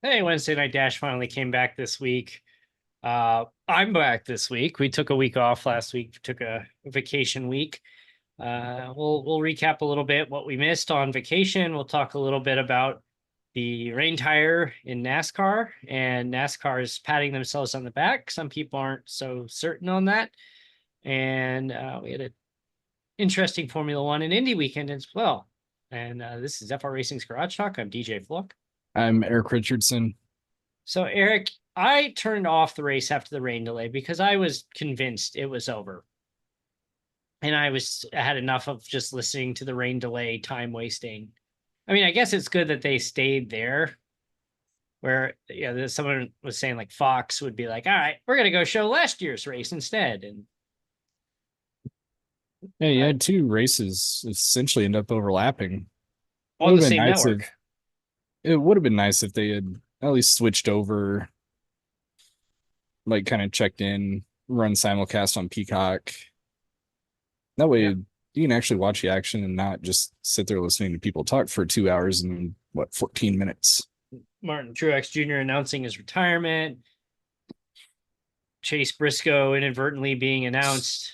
Hey, Wednesday Night Dash finally came back this week. I'm back this week. We took a week off last week, took a vacation week. We'll recap a little bit what we missed on vacation. We'll talk a little bit about the rain tire in NASCAR, and NASCAR is patting themselves on the back. Some people aren't so certain on that. And we had an interesting Formula One and Indy weekend as well. And this is FR Racing's Garage Talk. I'm DJ Flook. I'm Eric Richardson. So, Eric, I turned off the race after the rain delay because I was convinced it was over. And I had enough of just listening to the rain delay, time wasting. I mean, I guess it's good that they stayed there where someone was saying like Fox would be like, all right, we're going to go show last year's race instead. And Yeah, you had two races essentially end up overlapping. It on would the have been same nice network. it would have been nice if they had at least switched over, like kind of checked in, run simulcast on Peacock. That way Yeah. you can actually watch the action and not just sit there listening to people talk for 2 hours and 14 minutes. Martin Truex Jr. announcing his retirement. Chase Briscoe inadvertently being announced.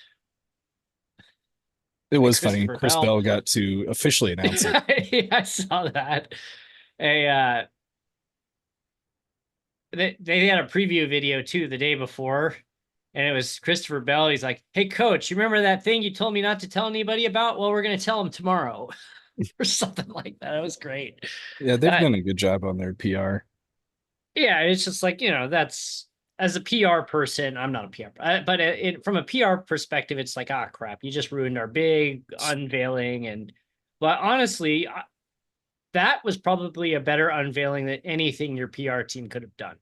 It was funny. Christopher Chris Bell got to officially announce it. Yeah, I saw that. They had a preview video too the day before, and it was Christopher Bell. He's like, "Hey, coach, you remember that thing you told me not to tell anybody about? Well, we're going to tell them tomorrow," or something like that. It was great. Yeah, they've done a good job on their PR. Yeah, it's just like, that's as a PR person, I'm not a PR, but from a PR perspective, it's like, crap, you just ruined our big unveiling. But honestly, that was probably a better unveiling than anything your PR team could have done.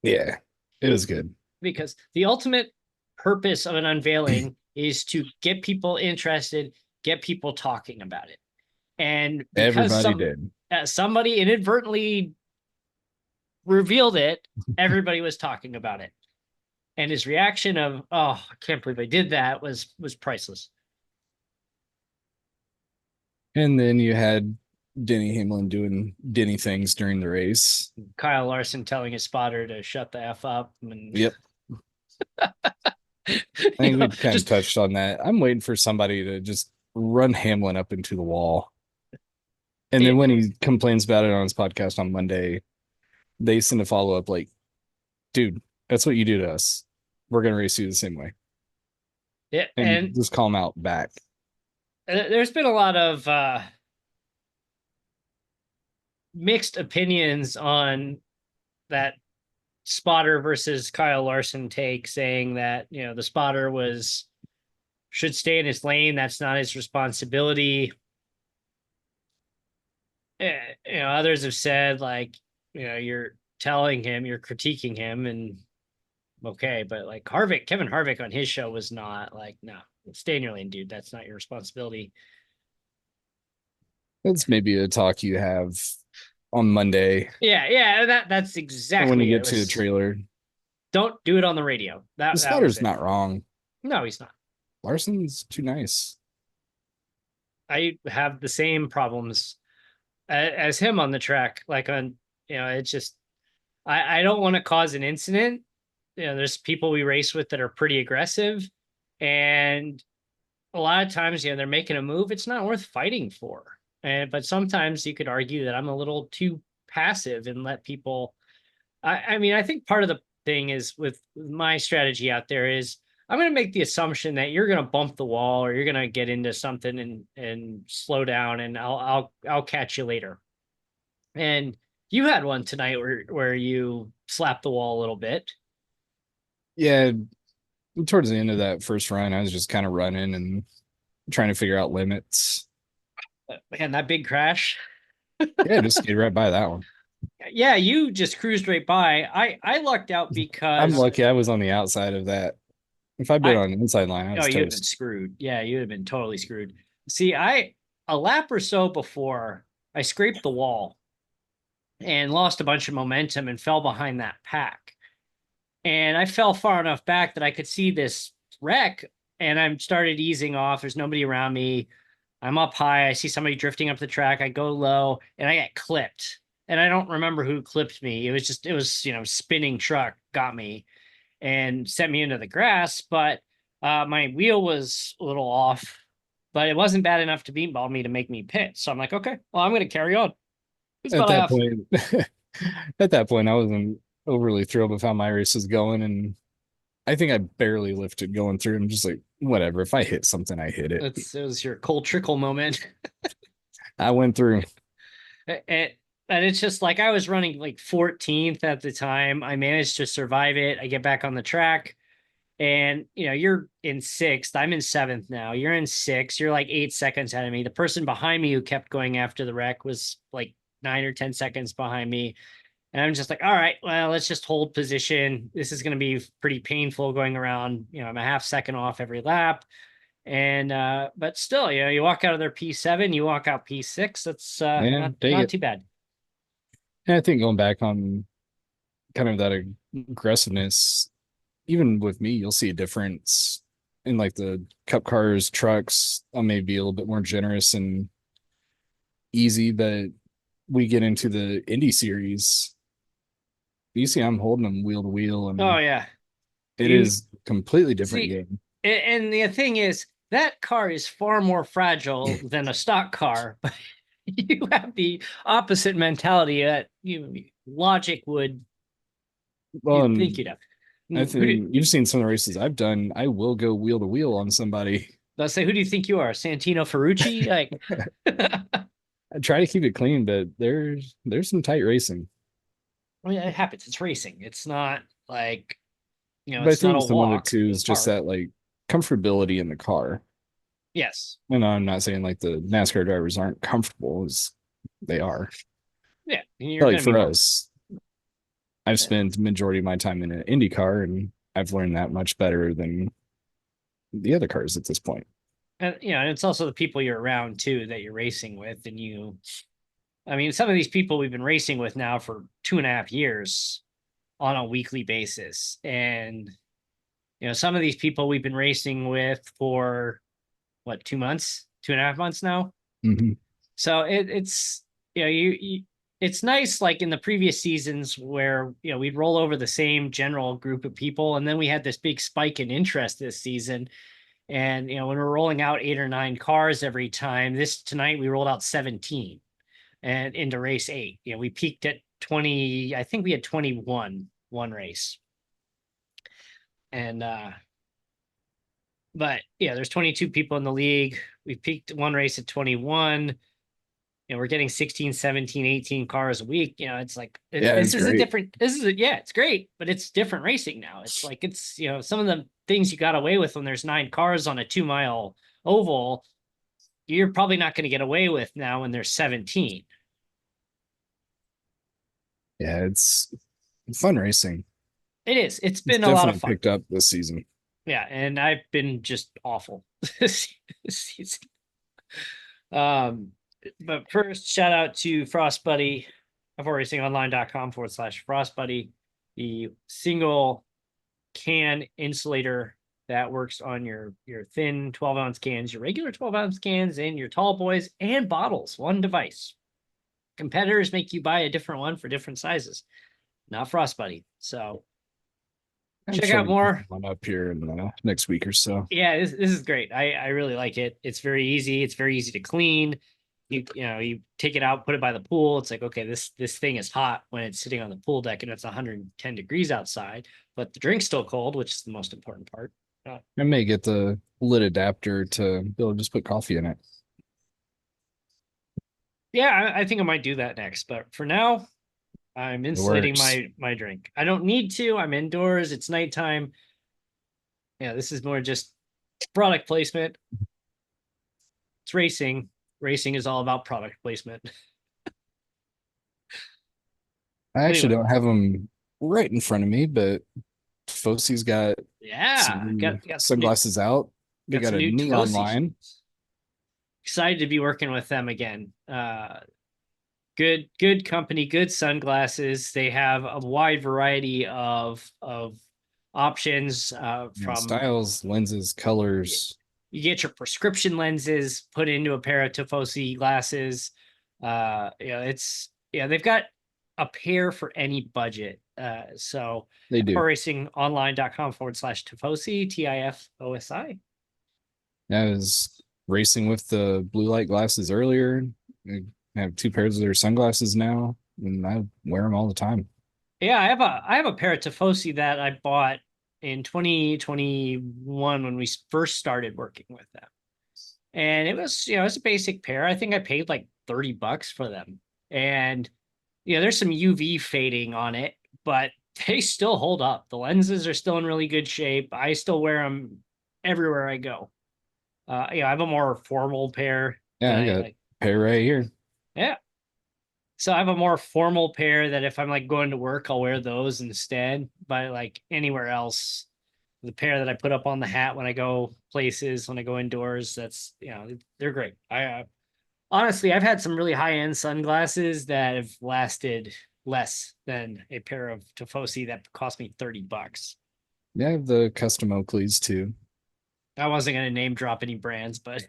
Yeah, it was good. Because the ultimate purpose of an unveiling is to get people interested, get people talking about it. And because Everybody did. somebody inadvertently revealed it, everybody was talking about it. And his reaction of, "Oh, I can't believe I did that," was priceless. And then you had Denny Hamlin doing Denny things during the race. Kyle Larson telling his spotter to shut the F up. And Yep. I think we kind of touched on that. I'm waiting for somebody to just run Hamlin up into the wall. And then when he complains about it on his podcast on Monday, they send a follow up like, dude, that's what you do to us. We're going to race you the same way. Yeah. And just call him out back. There's been a lot of mixed opinions on that spotter versus Kyle Larson take, saying that, the spotter should stay in his lane. That's not his responsibility. Others have said like, you're telling him, you're critiquing him, and okay, but like Kevin Harvick on his show was not like, no, stay in your lane, dude. That's not your responsibility. That's maybe a talk you have on Monday. Yeah, that's exactly when you get to the trailer. Don't do it on the radio. The spotter's not wrong. No, he's not. Larson's too nice. I have the same problems as him on the track. Like it's just, I don't want to cause an incident. There's people we race with that are pretty aggressive, and a lot of times, they're making a move it's not worth fighting for. But sometimes you could argue that I'm a little too passive and let people. I mean, I think part of the thing is with my strategy out there is I'm going to make the assumption that you're going to bump the wall or you're going to get into something and slow down, and I'll catch you later. And you had one tonight where you slapped the wall a little bit. Yeah, towards the end of that first run, I was just kind of running and trying to figure out limits. Man, that big crash. Yeah, just get right by that one. Yeah, you just cruised right by. I lucked out because I'm lucky I was on the outside of that. If I'd been on the inside line, I was you'd have been screwed. Yeah, you'd have been totally screwed. See, a lap or so before, I scraped the wall and lost a bunch of momentum and fell behind that pack. And I fell far enough back that I could see this wreck, and I started easing off. There's nobody around me. I'm up high. I see somebody drifting up the track. I go low, and I get clipped. and I don't remember who clipped me. It was, spinning truck got me and sent me into the grass, but my wheel was a little off, but it wasn't bad enough to beatball me to make me pit. So I'm like, okay, well, I'm going to carry on. It's At about that half. point, at that point, I wasn't overly thrilled with how my race was going, and I think I barely lifted going through. I'm just like, whatever. If I hit something, I hit it. It was your cold trickle moment. I went through. And it's just like I was running like 14th at the time. I managed to survive it. I get back on the track, and you're in sixth. I'm in seventh now. You're in sixth. You're like 8 seconds ahead of me. The person behind me who kept going after the wreck was like 9 or 10 seconds behind me. And I'm just like, all right, well, let's just hold position. This is going to be pretty painful going around. I'm a half second off every lap. And but still, you walk out of there P7, you walk out P6. That's Yeah, take not it. too bad. And I think going back on kind of that aggressiveness, even with me, you'll see a difference in like the cup cars, trucks. I may be a little bit more generous and easy, but we get into the Indy series. You see, I'm holding them wheel to wheel, Oh and yeah. it You is completely different see, game. and the thing is, that car is far more fragile than a stock car, but you have the opposite mentality that logic would Well, you'd think and you'd have. I Who do, think you've seen some of the races I've done. I will go wheel to wheel on somebody. let's say, who do you think you are? Santino Ferrucci? Like, I try to keep it clean, but there's some tight racing. I mean, it happens. It's racing. It's not like, But I it's not think a some of it walk too in the is just park. that like comfortability in the car. Yes. And I'm not saying like the NASCAR drivers aren't comfortable, as they are. Yeah. You're But like going to be for more. us, I've spent the majority of my time in an IndyCar, and I've learned that much better than the other cars at this point. And, and it's also the people you're around too that you're racing with. I mean, some of these people we've been racing with now for 2.5 years on a weekly basis. And, some of these people we've been racing with for what, 2 months, 2.5 months now. Mm-hmm. So it's, it's nice, like in the previous seasons where, we'd roll over the same general group of people. And then we had this big spike in interest this season. And, when we're rolling out 8 or 9 cars every time, tonight we rolled out 17 and into race 8. We peaked at 20. I think we had 21 one race. And but yeah, there's 22 people in the league. We peaked one race at 21. We're getting 16, 17, 18 cars a week. It's like Yeah, it's great. yeah, it's great, but it's different racing now. It's like some of the things you got away with when there's 9 cars on a 2-mile oval, you're probably not going to get away with now when there's 17. Yeah, it's fun racing. It is. It's It's been a lot of definitely fun. picked up this season. Yeah, and I've been just awful this season. But first, shout out to Frost Buddy, f4racingonline.com/Frost Buddy, the single can insulator that works on your thin 12-ounce cans, your regular 12-ounce cans, and your tall boys and bottles. One device. Competitors make you buy a different one for different sizes. Not Frost Buddy. So I'm check sure out we can more. put one up here in the next week or so. Yeah, this is great. I really like it. It's very easy. It's very easy to clean. You take it out, put it by the pool. It's like, okay, this thing is hot when it's sitting on the pool deck and it's 110 degrees outside, but the drink's still cold, which is the most important part. I may get the lid adapter to be able to just put coffee in it. Yeah, I think I might do that next, but for now, I'm It insulating works. my drink. I don't need to. I'm indoors. It's nighttime. Yeah, this is more just product placement. It's racing. Racing is all about product placement. I actually Anyway, don't have them right in front of me, but Fosie's got some yeah, new got some new sunglasses out. They got got some a new neon Tifosi line. shirts. Excited to be working with them again. Good company, good sunglasses. They have a wide variety of options Yeah, from styles, lenses, colors. you get your prescription lenses put into a pair of Tifosi glasses. It's they've got a pair for any budget. So They do. racingonline.com/Tifosi, Tifosi. I was racing with the blue light glasses earlier. I have two pairs of their sunglasses now, and I wear them all the time. Yeah, I have a pair of Tifosi that I bought in 2021 when we first started working with them. And it was, it's a basic pair. I think I paid like $30 for them. And there's some UV fading on it, but they still hold up. The lenses are still in really good shape. I still wear them everywhere I go. I have a more formal pair. Yeah, I got a pair right here. Yeah. So I have a more formal pair that if I'm like going to work, I'll wear those instead. But like anywhere else, the pair that I put up on the hat when I go places, when I go indoors, that's, they're great. I honestly, I've had some really high end sunglasses that have lasted less than a pair of Tifosi that cost me $30. Yeah, I have the custom Oakleys too. I wasn't going to name drop any brands, but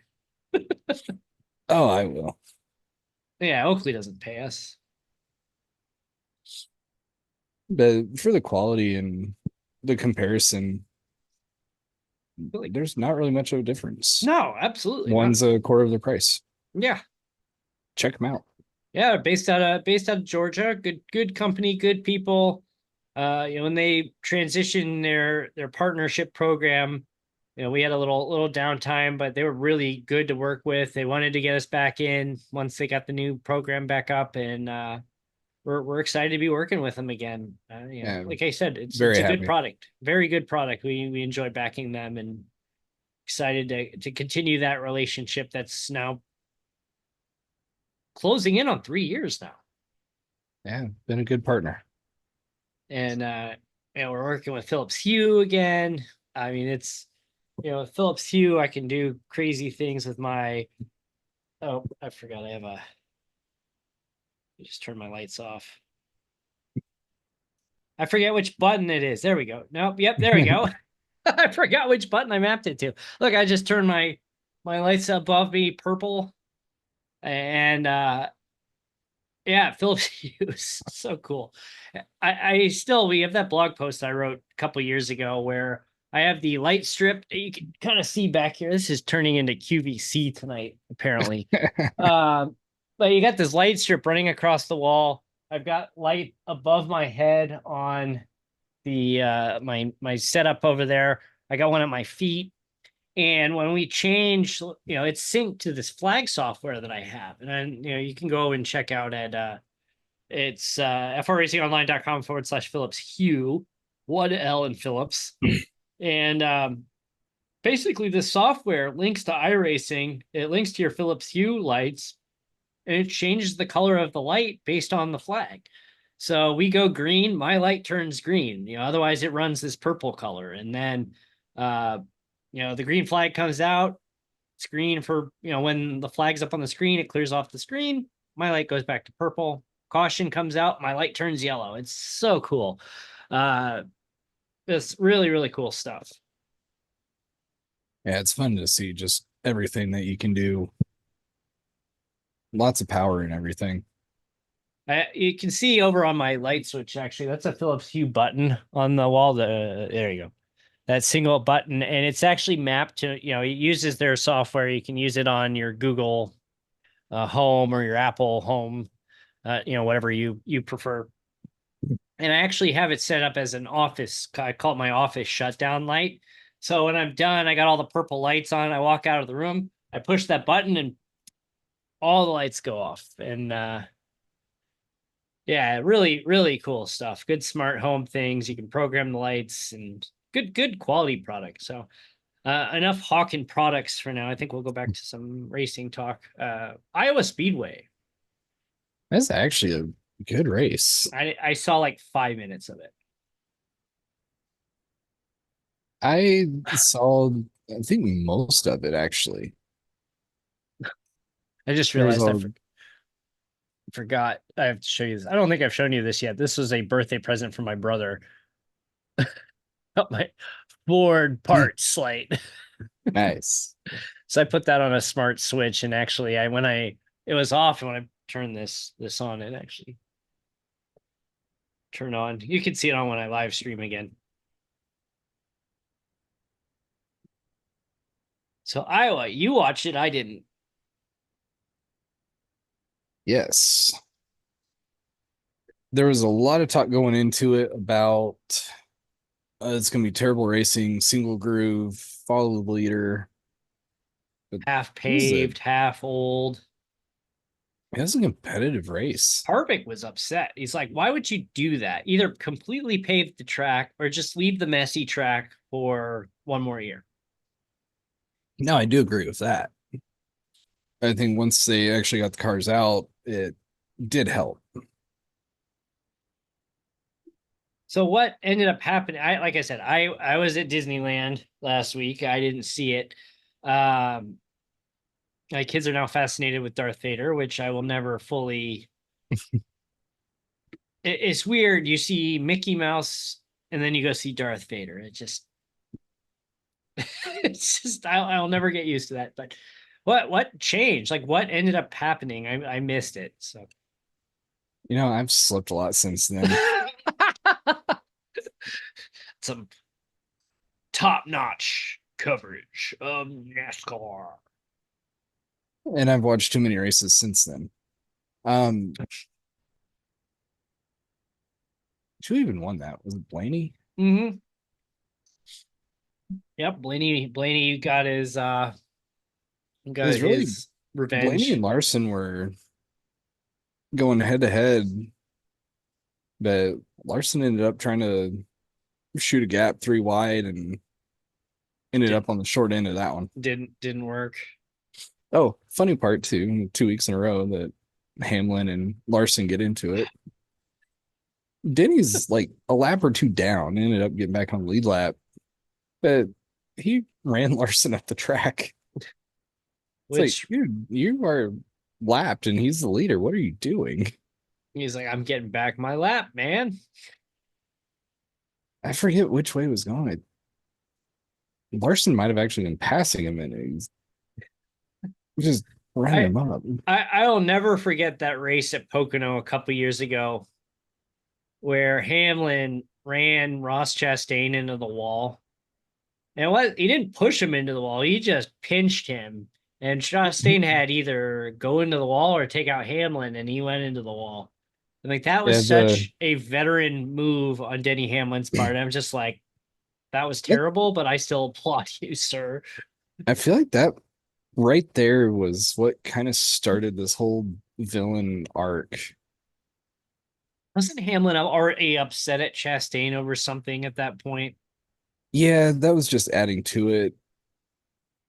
Oh, I will. yeah, Oakley doesn't pay us. But for the quality and the comparison, Really? there's not really much of a difference. No, absolutely One's not. a quarter of the price. Yeah. Check them out. Yeah, based out of Georgia. Good company, good people. When they transitioned their partnership program, we had a little downtime, but they were really good to work with. They wanted to get us back in once they got the new program back up, and we're excited to be working with them again. Yeah, like I said, it's very a good happy. product, very good product. We enjoy backing them, and excited to continue that relationship that's now closing in on 3 years now. Yeah, been a good partner. And we're working with Phillips Hue again. I mean, it's Phillips Hue. I can do crazy things with my. Oh, I forgot. I just turned my lights off. I forget which button it is. There we go. Nope. Yep. There we go. I forgot which button I mapped it to. Look, I just turned my lights above me purple, and yeah, Phillips Hue, so cool. I still, we have that blog post I wrote a couple years ago where I have the light strip that you can kind of see back here. This is turning into QVC tonight, apparently. But you got this light strip running across the wall. I've got light above my head on the my setup over there. I got one at my feet. And when we change, it's synced to this flag software that I have. And then, you can go and check out at it's fracingonline.com/Phillips Hue, 1L in Phillips. And basically this software links to iRacing. It links to your Phillips Hue lights, and it changes the color of the light based on the flag. So we go green, my light turns green. Otherwise it runs this purple color. And then the green flag comes out. It's green for, when the flag's up on the screen, it clears off the screen. My light goes back to purple. Caution comes out. My light turns yellow. It's so cool. It's really, really cool stuff. Yeah, it's fun to see just everything that you can do. Lots of power and everything. You can see over on my light switch, actually, that's a Phillips Hue button on the wall. There you go. That single button, and it's actually mapped to, it uses their software. You can use it on your Google Home or your Apple Home, whatever you prefer. And I actually have it set up as an office. I call it my office shutdown light. So when I'm done, I got all the purple lights on. I walk out of the room, I push that button, and all the lights go off. And yeah, really, really cool stuff. Good smart home things. You can program the lights, and good quality product. So enough hawking products for now. I think we'll go back to some racing talk. Iowa Speedway. That's actually a good race. I saw like 5 minutes of it. I saw, I think, most of it actually. I just realized forgot. I have to show you this. I don't think I've shown you this yet. This was a birthday present from my brother. My Ford parts slate. Nice. So I put that on a smart switch, and actually, it was off, and when I turned this on, it actually turn on. You can see it on when I live stream again. So Iowa, you watched it. I didn't. Yes. There was a lot of talk going into it about it's going to be terrible racing, single groove, follow the leader. But Half it was a paved, half old. it was a competitive race. Harvick was upset. He's like, why would you do that? Either completely pave the track or just leave the messy track for one more year. No, I do agree with that. I think once they actually got the cars out, it did help. So what ended up happening? Like I said, I was at Disneyland last week. I didn't see it. My kids are now fascinated with Darth Vader, which I will never fully. It's weird. You see Mickey Mouse, and then you go see Darth Vader. It just, it's just I'll never get used to that. But what changed? Like what ended up happening? I missed it. So I've slept a lot since then. some top-notch coverage of NASCAR. And I've watched too many races since then. Um, who even won that? Was it Blaney? Mm-hmm. Yep, Blaney got It was really his Blaney and revenge. Larson were going head to head, but Larson ended up trying to shoot a gap 3 wide and ended Did up on the short end of that one. didn't work. Oh, funny part too, 2 weeks in a row that Hamlin and Larson get into it. Denny's like a lap or two down, ended up getting back on the lead lap, but he ran Larson up the track. It's like, Which dude, you are lapped and he's the leader. What are you doing? he's like, I'm getting back my lap, man. I forget which way it was going. Larson might have actually been passing him and he's just running I him up. I'll never forget that race at Pocono a couple years ago where Hamlin ran Ross Chastain into the wall. And what he didn't push him into the wall, he just pinched him. And Chastain had either go into the wall or take out Hamlin, and he went into the wall. And like that Yeah, was such a veteran move on Denny Hamlin's part. I'm just like, that was terrible, but I still applaud you, sir. I feel like that right there was what kind of started this whole villain arc. Wasn't Hamlin already upset at Chastain over something at that point? Yeah, that was just adding to it.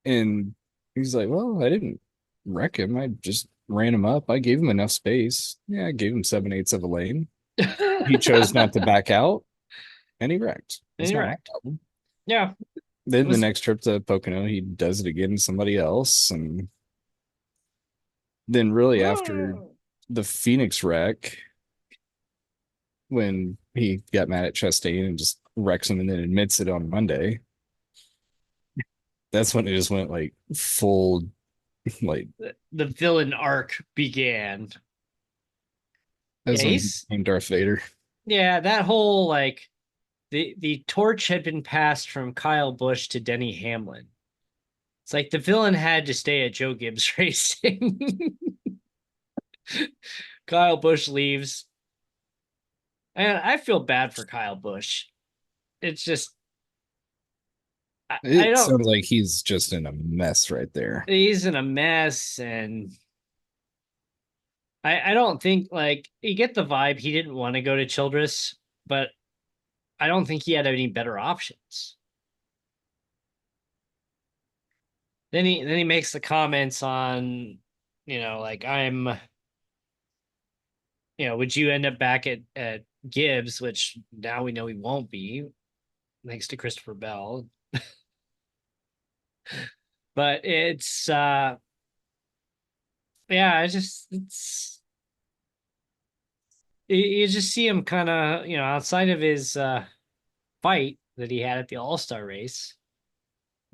And he's like, well, I didn't wreck him. I just ran him up. I gave him enough space. Yeah, I gave him 7/8 of a lane. He chose not to back out and he wrecked. It's not my Incorrect. problem. Yeah. Then the Was next trip to Pocono, he does it again to somebody else. And then, really, after the Phoenix wreck, when he got mad at Chastain and just wrecks him and then admits it on Monday, that's when it just went like full, like, the villain arc began. that's Yeah, when he he's became Darth Vader. yeah, that whole like the torch had been passed from Kyle Busch to Denny Hamlin. It's like the villain had to stay at Joe Gibbs Racing. Kyle Busch leaves. And I feel bad for Kyle Busch. It's just I It don't sounds like he's just in a mess right there. he's in a mess and I don't think like you get the vibe he didn't want to go to Childress, but I don't think he had any better options. Then he makes the comments on, like would you end up back at Gibbs, which now we know he won't be, thanks to Christopher Bell. But it's yeah, you just see him kind of, outside of his fight that he had at the All-Star race.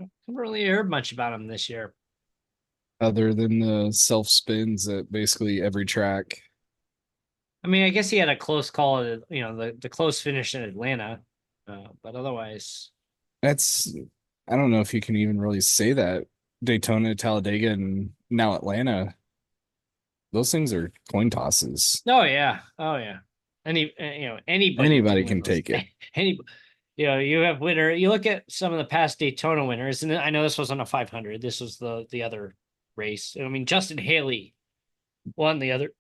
I haven't really heard much about him this year. Other than the self spins at basically every track. I mean, I guess he had a close call at, the close finish in Atlanta. But otherwise, That's I don't know if you can even really say that. Daytona, Talladega, and now Atlanta. Those things are coin tosses. oh yeah, oh yeah. Anybody Anybody can win can those. take it. Any, you have winner. You look at some of the past Daytona winners, and I know this wasn't a 500. This was the other race. I mean, Justin Haley won the other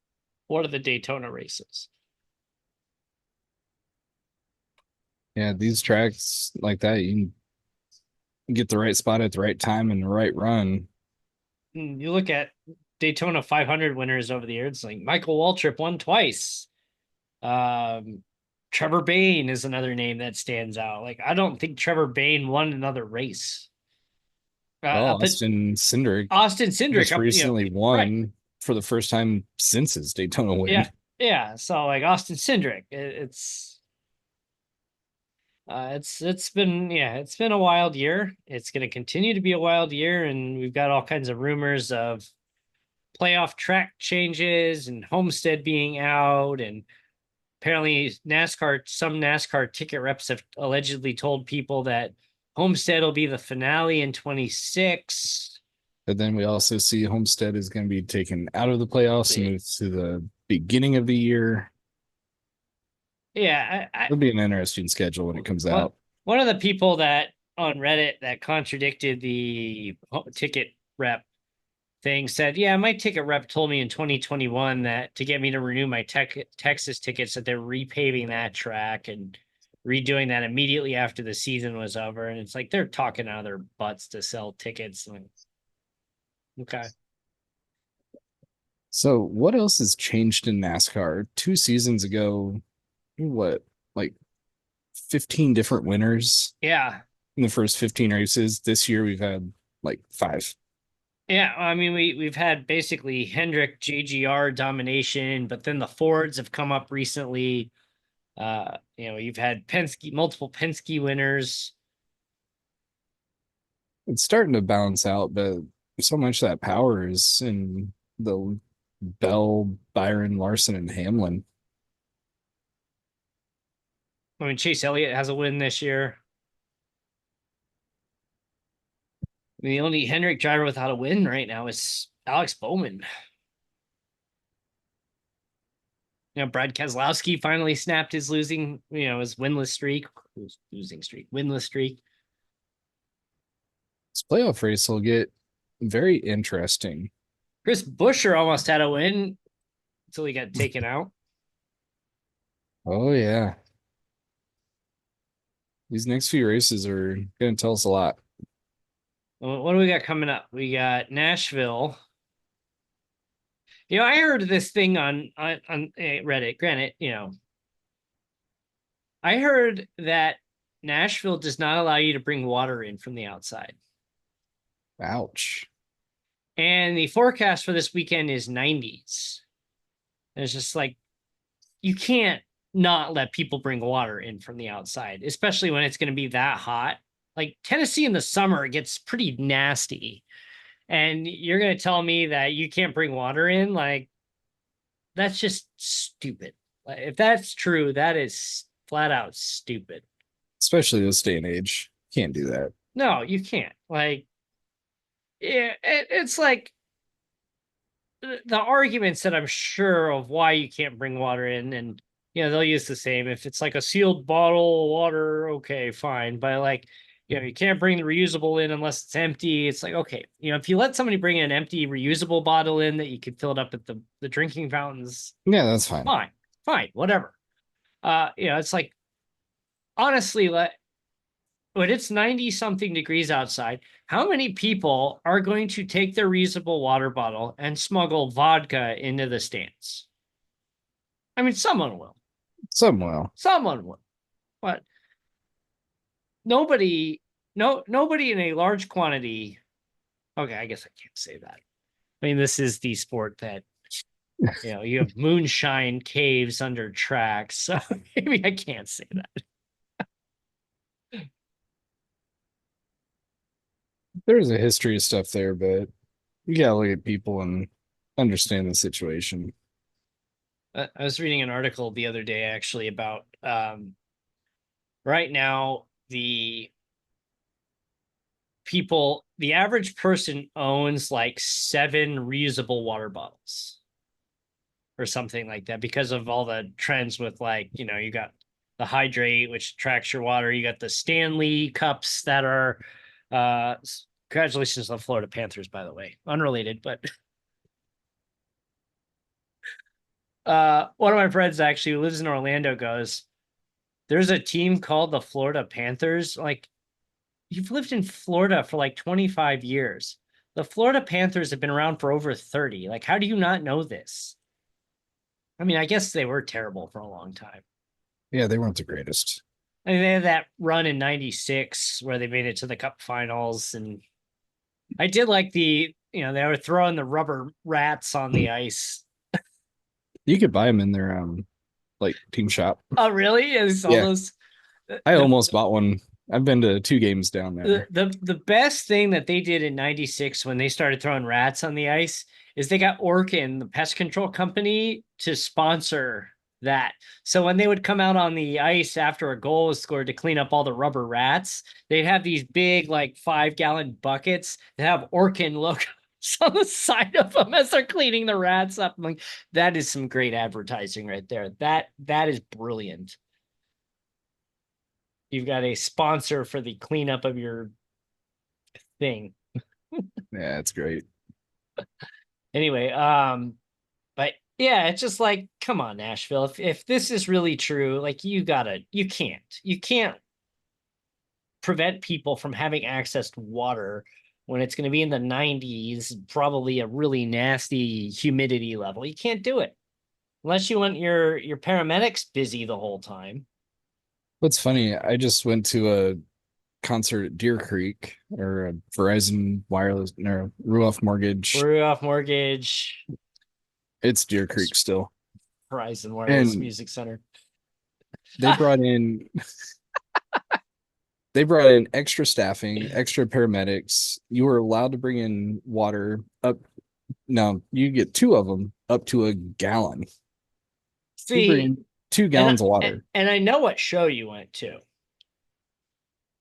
one of the Daytona races. Yeah, these tracks like that, you can get the right spot at the right time and the right run. You look at Daytona 500 winners over the years, like Michael Waltrip won twice. Um, Trevor Bayne is another name that stands out. Like, I don't think Trevor Bayne won another race. Well, Up at Austin Cindric Austin Cindric, just up, recently right. won for the first time since his Daytona win. Yeah. Yeah. So like Austin Cindric, it's been, it's been a wild year. It's going to continue to be a wild year, and we've got all kinds of rumors of playoff track changes and Homestead being out, and apparently some NASCAR ticket reps have allegedly told people that Homestead will be the finale in 26. But then we also see Homestead is going to be taken out of the playoffs and moved to the beginning of the year. Yeah, It'll be an interesting schedule when it comes one out. one of the people that on Reddit that contradicted the ticket rep thing said, "Yeah, my ticket rep told me in 2021 that to get me to renew my Texas tickets that they're repaving that track and redoing that immediately after the season was over." And it's like they're talking out of their butts to sell tickets. Like, okay. So, what else has changed in NASCAR? 2 seasons ago, what, like 15 different winners Yeah. in the first 15 races. This year, we've had like five. Yeah, I mean we've had basically Hendrick JGR domination, but then the Fords have come up recently. You've had Penske, multiple Penske winners. It's starting to balance out, but so much of that power is in the Bell, Byron, Larson, and Hamlin. I mean, Chase Elliott has a win this year. I mean, the only Hendrick driver without a win right now is Alex Bowman. Brad Keselowski finally snapped his his winless streak, winless streak. This playoff race will get very interesting. Chris Buescher almost had a win until he got taken out. Oh, yeah. These next few races are going to tell us a lot. What do we got coming up? We got Nashville. I heard this thing on Reddit. Granted, I heard that Nashville does not allow you to bring water in from the outside. Ouch. And the forecast for this weekend is 90s. And it's just like, you can't not let people bring water in from the outside, especially when it's going to be that hot. Like Tennessee in the summer, it gets pretty nasty. And you're going to tell me that you can't bring water in? Like, that's just stupid. Like, if that's true, that is flat out stupid. Especially this day and age. Can't do that. No, you can't. Like, yeah, it's like the arguments that I'm sure of why you can't bring water in, and they'll use the same. If it's like a sealed bottle of water, okay, fine. But like, you can't bring the reusable in unless it's empty. It's like, okay, if you let somebody bring an empty reusable bottle in that you could fill it up at the drinking fountains, Yeah, that's fine. fine, whatever. It's like, honestly, when it's 90 something degrees outside, how many people are going to take their reusable water bottle and smuggle vodka into the stands? I mean, someone will. Some will. Someone will. But nobody, nobody in a large quantity. Okay, I guess I can't say that. I mean, this is the sport that you have moonshine caves under tracks. So maybe I can't say that. There's a history of stuff there, but you gotta look at people and understand the situation. I was reading an article the other day actually about right now the average person owns like 7 reusable water bottles or something like that because of all the trends with, like, you got the hydrate, which tracks your water. You got the Stanley cups that are uh congratulations to the Florida Panthers, by the way. Unrelated, but one of my friends actually who lives in Orlando goes, there's a team called the Florida Panthers. Like, you've lived in Florida for like 25 years. The Florida Panthers have been around for over 30. Like, how do you not know this? I mean, I guess they were terrible for a long time. Yeah, they weren't the greatest. I mean, they had that run in '96 where they made it to the Cup Finals, and I did like they were throwing the rubber rats on the ice. You could buy them in their like team shop. Oh, really? I saw Yeah, those. I The, almost bought one. I've been to 2 games down the there. the best thing that they did in '96 when they started throwing rats on the ice is they got Orkin, the pest control company, to sponsor that. So when they would come out on the ice after a goal was scored to clean up all the rubber rats, they'd have these big, like, 5-gallon buckets that have Orkin logos on the side of them as they're cleaning the rats up. I'm like, that is some great advertising right there. That is brilliant. You've got a sponsor for the cleanup of your thing. Yeah, it's great. Anyway, but yeah, it's just like, come on, Nashville. If this is really true, like, you can't prevent people from having access to water when it's going to be in the 90s, probably a really nasty humidity level. You can't do it unless you want your paramedics busy the whole time. What's funny, I just went to a concert at Deer Creek or a Verizon Wireless or Ruoff Mortgage. We're off mortgage, It's Deer Creek still. Horizon Wireless And Music Center. they brought in they brought in extra staffing, extra paramedics. You were allowed to bring in water up. No, you get 2 of them up to a gallon. You bring See, in 2 and gallons of water. and I know what show you went to.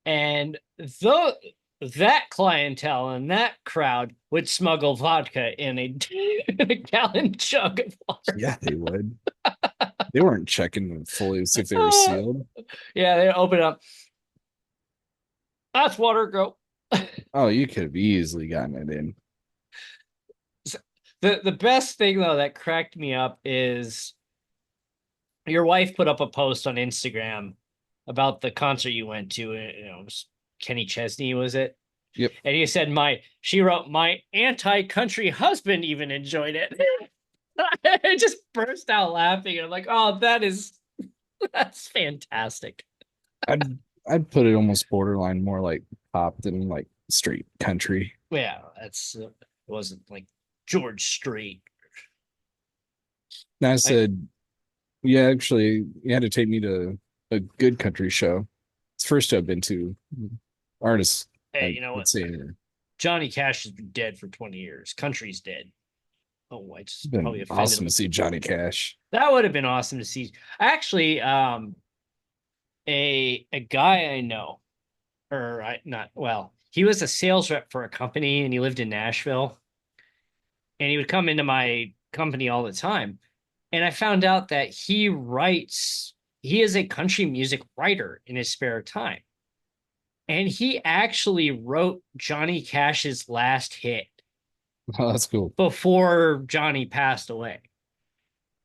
And that clientele and that crowd would smuggle vodka in a gallon jug of water. Yeah, they would. They weren't checking them fully to see if they were sealed. Yeah, they open up. That's water, go. Oh, you could have easily gotten it in. The best thing though that cracked me up is your wife put up a post on Instagram about the concert you went to. It was Kenny Chesney, was it? Yep. And you said she wrote, my anti-country husband even enjoyed it. I just burst out laughing. I'm like, oh, that's fantastic. I'd put it almost borderline more like pop than like straight country. Yeah, it wasn't like George Strait. And I said, yeah, actually, you had to take me to a good country show. It's the first I've been to. Artists, Hey, you know would what? say, Johnny Cash has been dead for 20 years. Country's dead. Oh, I it's just probably been offended awesome him. to see Johnny Cash. That would have been awesome to see. Actually, a guy I know, or I not well, he was a sales rep for a company and he lived in Nashville. And he would come into my company all the time. And I found out that he is a country music writer in his spare time. And he actually wrote Johnny Cash's last hit Oh, that's cool. before Johnny passed away.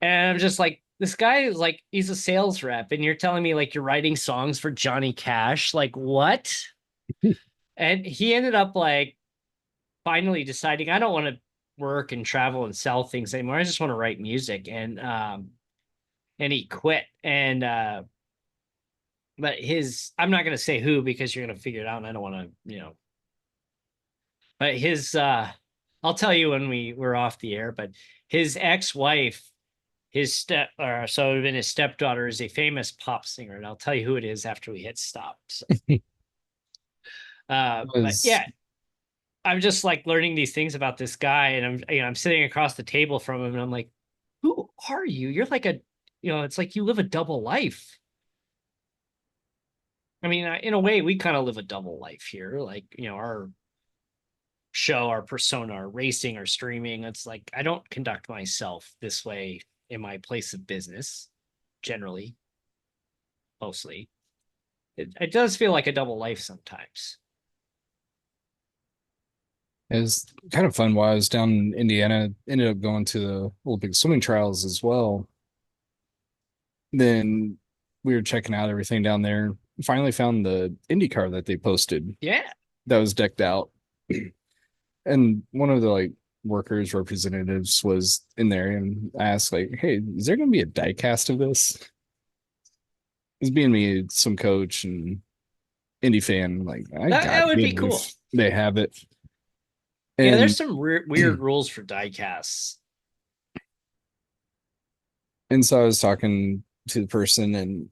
And I'm just like, this guy is like, he's a sales rep, and you're telling me like you're writing songs for Johnny Cash? Like, what? And he ended up like finally deciding, I don't want to work and travel and sell things anymore. I just want to write music. And he quit. And but I'm not gonna say who because you're gonna figure it out, and I don't want to. But I'll tell you when we're off the air, but his ex-wife, so it would have been his stepdaughter, is a famous pop singer, and I'll tell you who it is after we hit stop. So, but Was yeah, I'm just like learning these things about this guy, and I'm sitting across the table from him, and I'm like, are you? You're like it's like you live a double life. I mean, in a way, we kind of live a double life here. Like, our show, our persona, our racing, our streaming. It's like I don't conduct myself this way in my place of business, generally, mostly. It does feel like a double life sometimes. It was kind of fun while I was down in Indiana. Ended up going to the Olympic swimming trials as well. Then we were checking out everything down there. Finally found the IndyCar that they posted Yeah. that was decked out. And one of the workers representatives was in there and asked like, "Hey, is there going to be a die cast of this?" It's being me, some coach and Indy fan, like I That got would you be cool. if they have it. Yeah, there's And some weird rules for diecasts. and so I was talking to the person and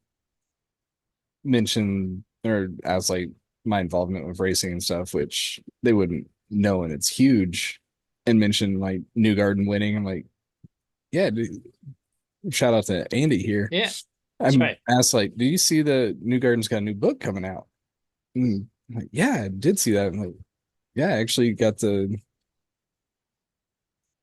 mentioned or asked like my involvement with racing and stuff, which they wouldn't know, and it's huge. And mentioned like Newgarden winning. I'm like, yeah, dude, shout out to Andy here. Yeah, that's I'm right. asked like, do you see the Newgarden's got a new book coming out? And I'm like, yeah, I did see that. I'm like, yeah, I actually got to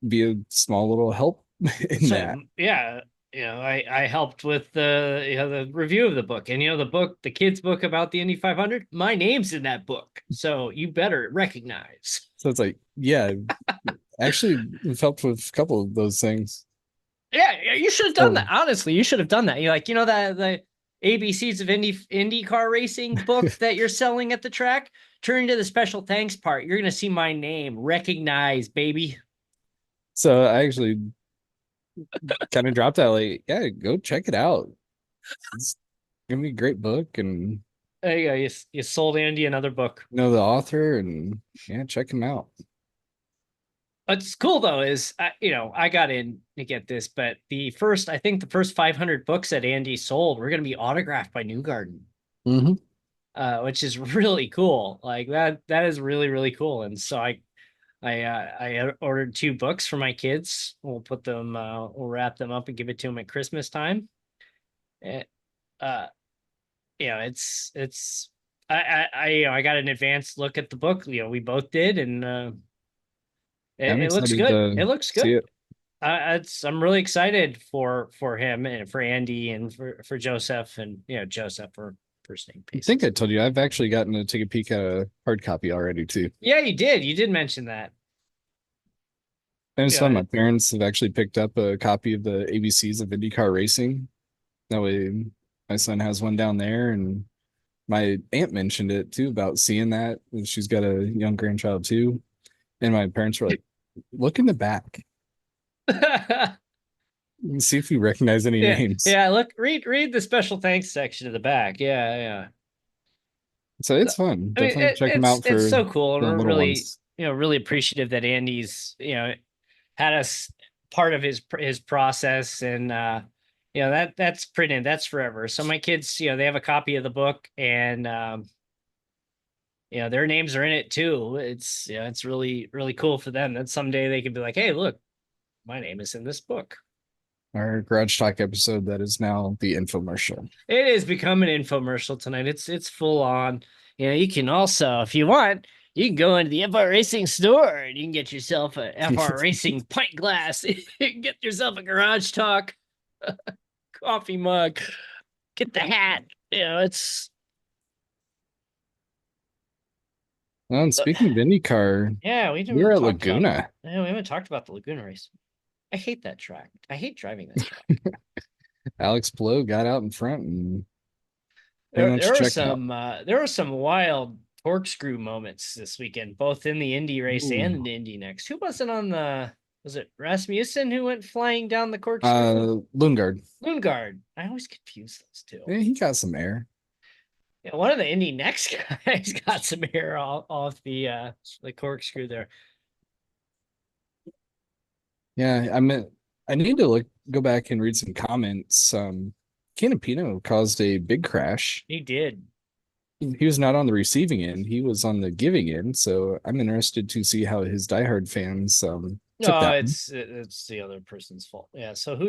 be a small little help in So that. yeah, I helped with the review of the book, and the kids book about the Indy 500. My name's in that book, so you better recognize. So it's like, yeah, actually we've helped with a couple of those things. Yeah, you should have done So that. Honestly, you should have done that. You're like, that the ABCs of IndyCar racing book that you're selling at the track. Turn to the special thanks part. You're gonna see my name. Recognize, baby. so I actually kind of dropped that like, yeah, go check it out. It's gonna be a great book and There you go. You sold Andy another book. know the author and yeah, check him out. What's cool though is I got in to get this, but I think the first 500 books that Andy sold were going to be autographed by Newgarden, Mm-hmm. which is really cool. Like that is really really cool. And so I ordered 2 books for my kids. We'll wrap them up and give it to them at Christmas time. Eh, uh, it's I got an advanced look at the book. We both did, and I'm it looks excited good. It to looks see good. it. I'm really excited for him and for Andy and for Joseph and Joseph for first name I think basis. I told you I've actually gotten to take a peek at a hard copy already too. Yeah, you did. You did mention that. And it's fun. Yeah, My parents have actually picked up a copy of the ABCs of IndyCar racing. That way my son has one down there, and my aunt mentioned it too about seeing that. And she's got a young grandchild too. And my parents were like, look in the back and see if you recognize any yeah, names. yeah. Look, read the special thanks section at the back. Yeah, yeah. So it's fun. I mean, Definitely check them out it's for so cool, and the we're little really ones. really appreciative that Andy's had us part of his process, and that's printed, that's forever. So my kids, they have a copy of the book, and their names are in it too. It's really really cool for them that someday they can be like, hey, look, my name is in this book. Our Garage Talk episode that is now the infomercial. It has become an infomercial tonight. It's full on. You can also, if you want, you can go into the FR Racing store and you can get yourself a FR Racing pint glass. You can get yourself a Garage Talk coffee mug. Get the hat. It's Well, and speaking of IndyCar, yeah. we're at Laguna. We haven't talked about the Laguna race. I hate that track. I hate driving that track. Alex Blow got out in front and pretty much checked out. There were some wild corkscrew moments this weekend, both in the Indy race and in Ooh. the Indy next. Who wasn't on the? Was it Rasmussen who went flying down the corkscrew? Lundgaard. Lundgaard. I always confuse those two. Yeah, he got some air. Yeah, one of the Indy next guys got some air off the corkscrew there. Yeah, I need to go back and read some comments. Canapino caused a big crash. He did. He was not on the receiving end, he was on the giving end. So I'm interested to see how his diehard fans Took No, that it's the other person's fault. Yeah. So who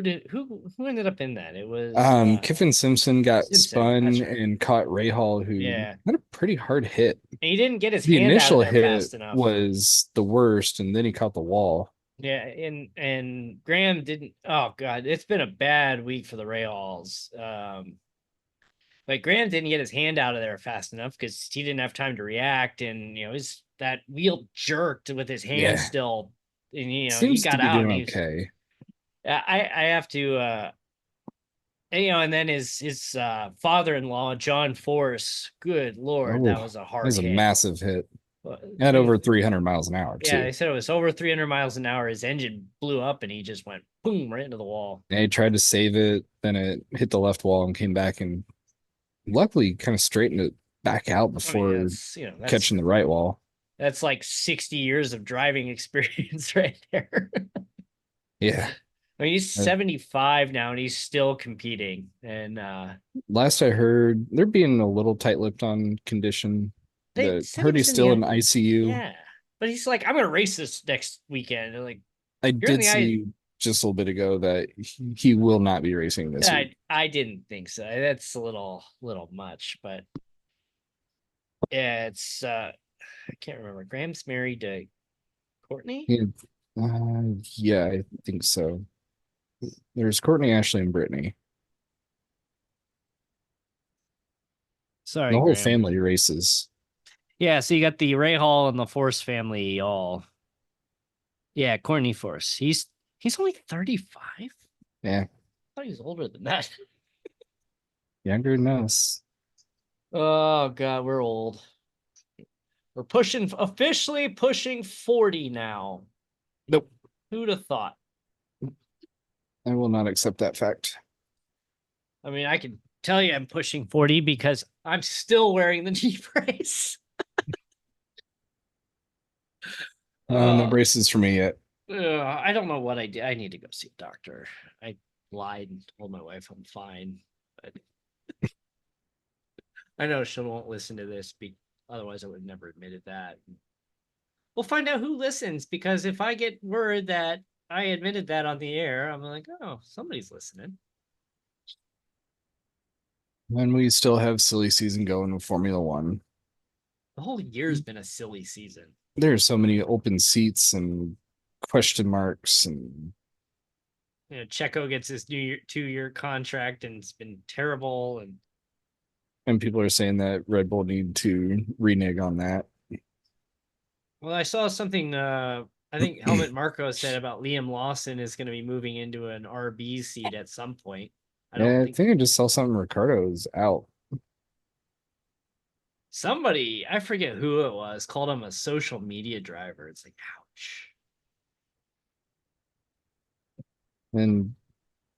ended up in that? It was one. Kiffin Simpson got Simpson. That's spun right. and caught Rahal, who Yeah. had a pretty hard hit. And he didn't get his The hand out of initial there hit fast enough. was the worst, and then he caught the wall. Yeah, and Graham didn't. Oh God, it's been a bad week for the Rahals. But Graham didn't get his hand out of there fast enough because he didn't have time to react, and his that wheel jerked with his hand Yeah, still, and he seems to got be out, doing and he's. okay. I have to and then his father-in-law John Force. Good Lord, Oh, that was a that hard was a hit. massive hit. But At over 300 miles an hour, yeah, too. they said it was over 300 miles an hour. His engine blew up, and he just went boom right into the wall. And he tried to save it, then it hit the left wall and came back and luckily kind of straightened it back out I mean, before that's catching the right wall. that's like 60 years of driving experience right there. Yeah. I mean, he's Uh, 75 now, and he's still competing. And Last I heard, they're being a little tight-lipped on condition. they The said he heard was he's in still the in ICU. yeah, but he's like, I'm gonna race this next weekend. And like, I you're in did the I. see just a little bit ago that he will not be racing this week. I didn't think so. That's a little much, but yeah, it's I can't remember. Graham's married to Courtney. Yeah, yeah, I think so. There's Courtney, Ashley, and Brittany. The Sorry, whole Graham. family races. Yeah, so you got the Ray Hall and the Force family all. Yeah, Courtney Force. He's only 35. Yeah, I thought he was older than that. younger than us. Oh God, we're old. We're officially pushing 40 now. Nope. Who'd have thought? I will not accept that fact. I mean, I can tell you I'm pushing 40 because I'm still wearing the knee brace. No uh, braces for me yet. I don't know what I did. I need to go see a doctor. I lied and told my wife I'm fine. But I know she won't listen to this. Otherwise, I would have never admitted that. We'll find out who listens, because if I get word that I admitted that on the air, I'm like, oh, somebody's listening. And we still have silly season going with Formula One. The whole year's been a silly season. There are so many open seats and question marks, and Checo gets his new year 2-year contract, and it's been terrible. and people are saying that Red Bull need to renege on that. Well, I saw something. I think Helmut Marko said about Liam Lawson is going to be moving into an RB seat at some point. I don't Yeah, I think think I just saw something. Ricardo's out. somebody, I forget who it was, called him a social media driver. It's like, ouch. And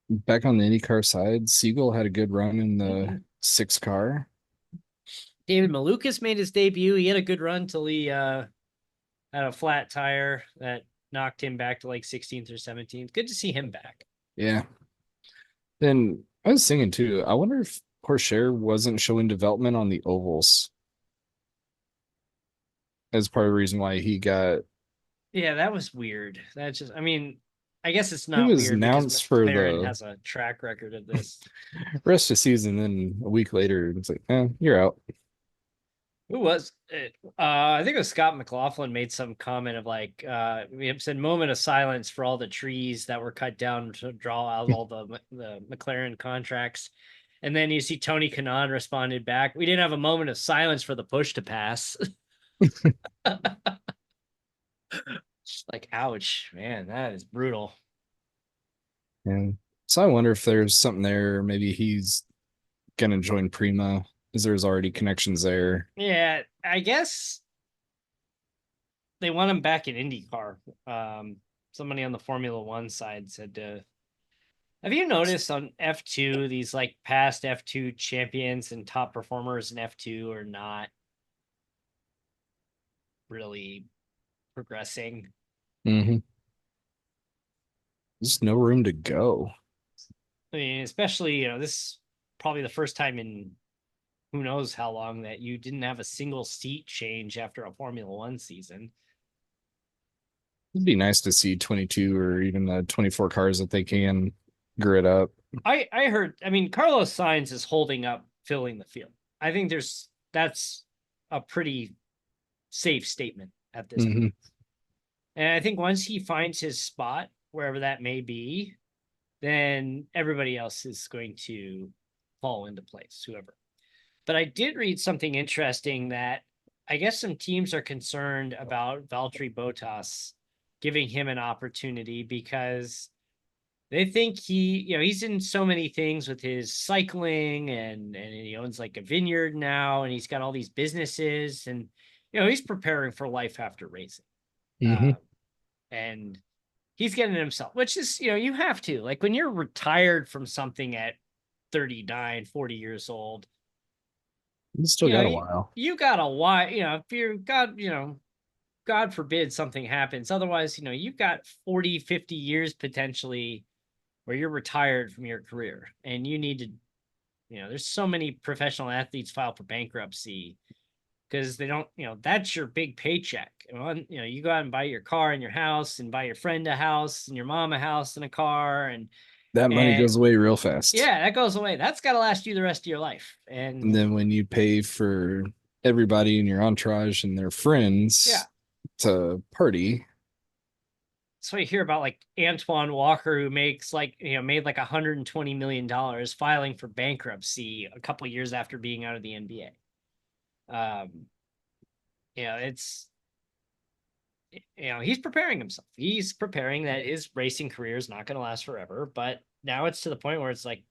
back on the IndyCar side, Siegel had a good run in Mm-hmm. the 6 car. David Malukas made his debut. He had a good run till he had a flat tire that knocked him back to like 16th or 17th. Good to see him back. Yeah. Then I was thinking too, I wonder if Porsche wasn't showing development on the ovals as part of the reason why he got. Yeah, that was weird. That's just, I mean, I guess it's He not was weird because announced for McLaren the has a track record of this. rest of the season, then a week later, it's like, you're out. Who was it? I think it was Scott McLaughlin made some comment of like, we said moment of silence for all the trees that were cut down to draw out all the McLaren contracts. And then you see Tony Kanaan responded back, we didn't have a moment of silence for the push to pass. Like, ouch, man, that is brutal. And so I wonder if there's something there. Maybe he's gonna join Prima, because there's already connections there. Yeah, I guess they want him back in IndyCar. Somebody on the Formula One side said have you noticed on F2, these like past F2 champions and top performers in F2 are not really progressing? Mm-hmm. There's no room to go. I mean, especially, this is probably the first time in who knows how long that you didn't have a single seat change after a Formula One season. It'd be nice to see 22 or even 24 cars that they can grid up. I heard. I mean, Carlos Sainz is holding up, filling the field. I think that's a pretty safe statement at this point. Mm-hmm. And I think once he finds his spot, wherever that may be, then everybody else is going to fall into place, whoever. But I did read something interesting that I guess some teams are concerned about Valtteri Bottas giving him an opportunity because they think he's in so many things with his cycling and he owns like a vineyard now and he's got all these businesses and he's preparing for life after racing. Mm-hmm. Uh, and he's getting himself, which is, you have to, like, when you're retired from something at 39, 40 years old, You still got a you, while. you got a why, if you're God forbid something happens. Otherwise, you've got 40, 50 years potentially where you're retired from your career and you need to, there's so many professional athletes file for bankruptcy because they don't, that's your big paycheck. You go out and buy your car and your house and buy your friend a house and your mom a house and a car. That money And goes away real fast. yeah, that goes away. That's got to last you the rest of your life. And And then when you pay for everybody in your entourage and their yeah, friends to party, that's what you hear about, like Antoine Walker, who makes like, made like $120 million filing for bankruptcy a couple of years after being out of the NBA. It's, he's preparing himself. He's preparing that his racing career is not going to last forever. But now it's to the point where it's like,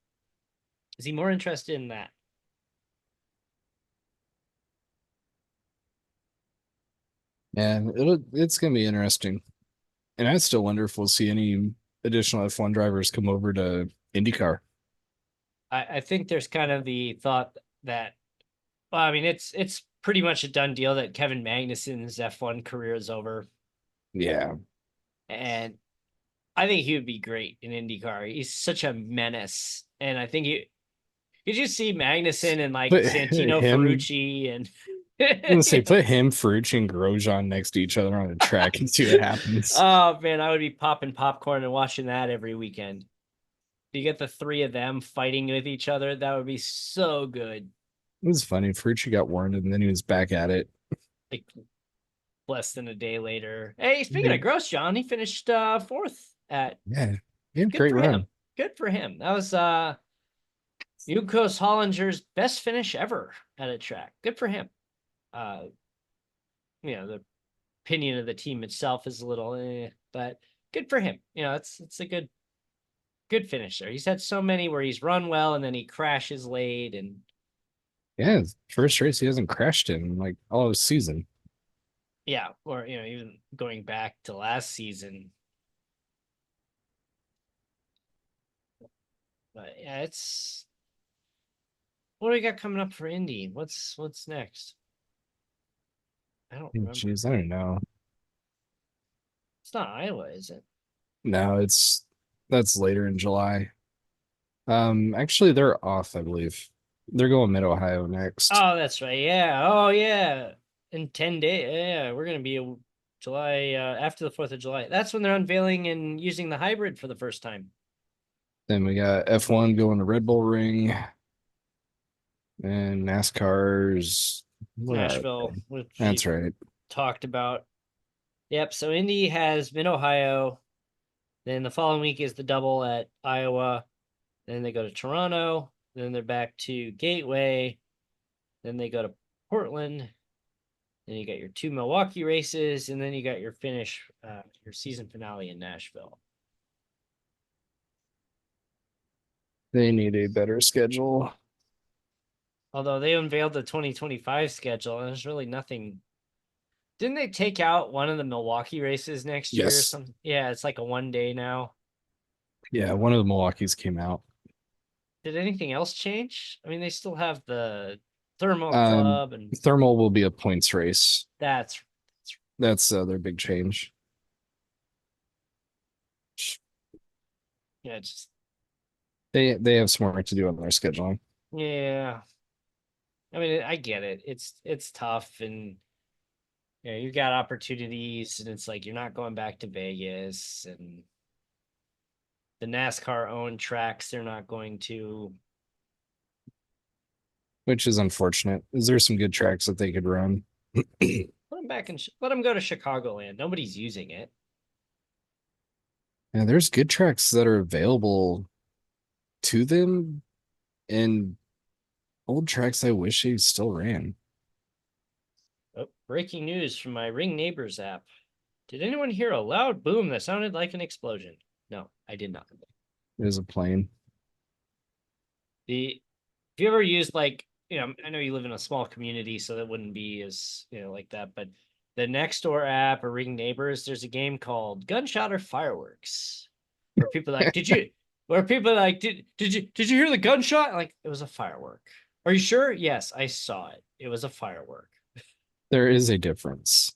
is he more interested in that? and it's gonna be interesting. And I still wonder if we'll see any additional F1 drivers come over to IndyCar. I think there's kind of the thought that, well, I mean, it's pretty much a done deal that Kevin Magnussen's F1 career is over. Yeah. And I think he would be great in IndyCar. He's such a menace. And I think could you see Magnussen and like Put Santino him, Ferrucci and I'm gonna say put him, Ferrucci, and Grosjean next to each other on a track and see what happens. oh man, I would be popping popcorn and watching that every weekend. You get the three of them fighting with each other. That would be so good. It was funny. Ferrucci got warned and then he was back at it. Like less than a day later. Hey, speaking Yeah. of Grosjean, he finished fourth at. Yeah. He had a Good great for him. run. Good for him. That was Yukos Hollinger's best finish ever at a track. Good for him. Uh, the opinion of the team itself is a little, but good for him. It's a good finish there. He's had so many where he's run well and then he crashes late and Yeah, first race he hasn't crashed in like all of season. yeah, or even going back to last season. But yeah, it's what do we got coming up for Indy? What's next? I don't remember. Jeez, I don't know. It's not Iowa, is it? No, that's later in July. Actually they're off, I believe. They're going mid Ohio next. Oh, that's right. Yeah. Oh, yeah. In 10 days. Yeah, we're gonna be July after the 4th of July. That's when they're unveiling and using the hybrid for the first time. Then we got F1 going to Red Bull Ring and NASCAR's where are Nashville, they? which That's you right. talked about. Yep. So Indy has Mid Ohio. Then the following week is the double at Iowa. Then they go to Toronto. Then they're back to Gateway. Then they go to Portland. Then you got your 2 Milwaukee races, and then you got your finish, your season finale in Nashville. They need a better schedule. Although they unveiled the 2025 schedule, and there's really nothing. Didn't they take out one of the Milwaukee races next year or Yes. something? Yeah, it's like a 1 day now. Yeah, one of the Milwaukee's came out. Did anything else change? I mean, they still have the Thermal Um, Club, and Thermal will be a points race. that's That's their big change. yeah, just They have some work to do on their scheduling. yeah. I mean, I get it. It's tough, and Yeah, you got opportunities, and it's like you're not going back to Vegas, and the NASCAR owned tracks they're not going to. which is unfortunate. Is there some good tracks that they could run? Put them back and let them go to Chicagoland. Nobody's using it. Yeah, there's good tracks that are available to them and old tracks I wish they still ran. Oh, breaking news from my Ring Neighbors app. Did anyone hear a loud boom that sounded like an explosion? No, I did not. There's a plane. The If you ever used like, I know you live in a small community, so that wouldn't be as, like that, but the Nextdoor app or Ring Neighbors, there's a game called Gunshot or Fireworks, where people are like, where people are like, did you hear the gunshot? Like, it was a firework. Are you sure? Yes, I saw it. It was a firework. There is a difference.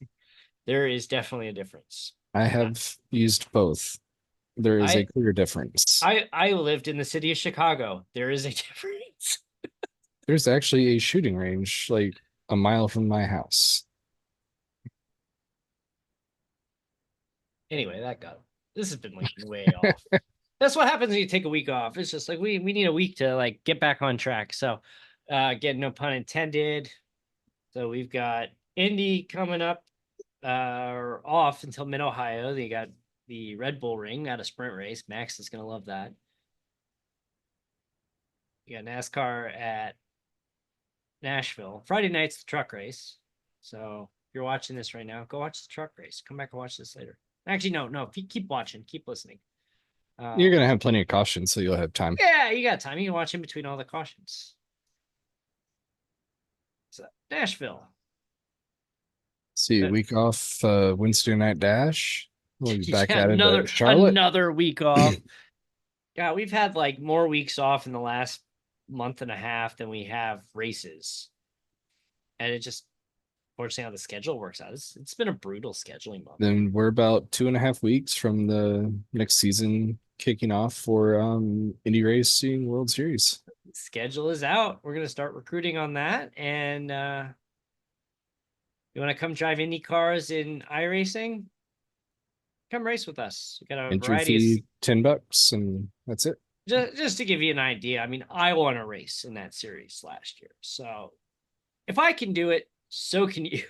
There is definitely a difference. I have used both. There is a I clear difference. I lived in the city of Chicago. There is a difference. There's actually a shooting range like a mile from my house. Anyway, this has been like way off. That's what happens when you take a week off. It's just like we need a week to like get back on track. So again, no pun intended. So we've got Indy coming up off until mid Ohio. They got the Red Bull Ring at a sprint race. Max is gonna love that. You got NASCAR at Nashville. Friday night's the truck race. So if you're watching this right now, go watch the truck race. Come back and watch this later. Actually, no. Keep watching, keep listening. You're gonna have plenty of caution, so you'll have time. Yeah, you got time. You can watch in between all the cautions. So Nashville. See, a week off Wednesday night dash. We'll be back Yeah, at it another at Charlotte. week off. Yeah, we've had like more weeks off in the last month and a half than we have races. And it just fortunately how the schedule works out. It's been a brutal scheduling month. Then we're about 2.5 weeks from the next season kicking off for Indy Racing World Series. Schedule is out. We're gonna start recruiting on that. And you want to come drive Indy cars in iRacing? Come race with us. We got a Entry variety of fee $10, and that's it. just to give you an idea. I mean, I won a race in that series last year. So if I can do it, so can you.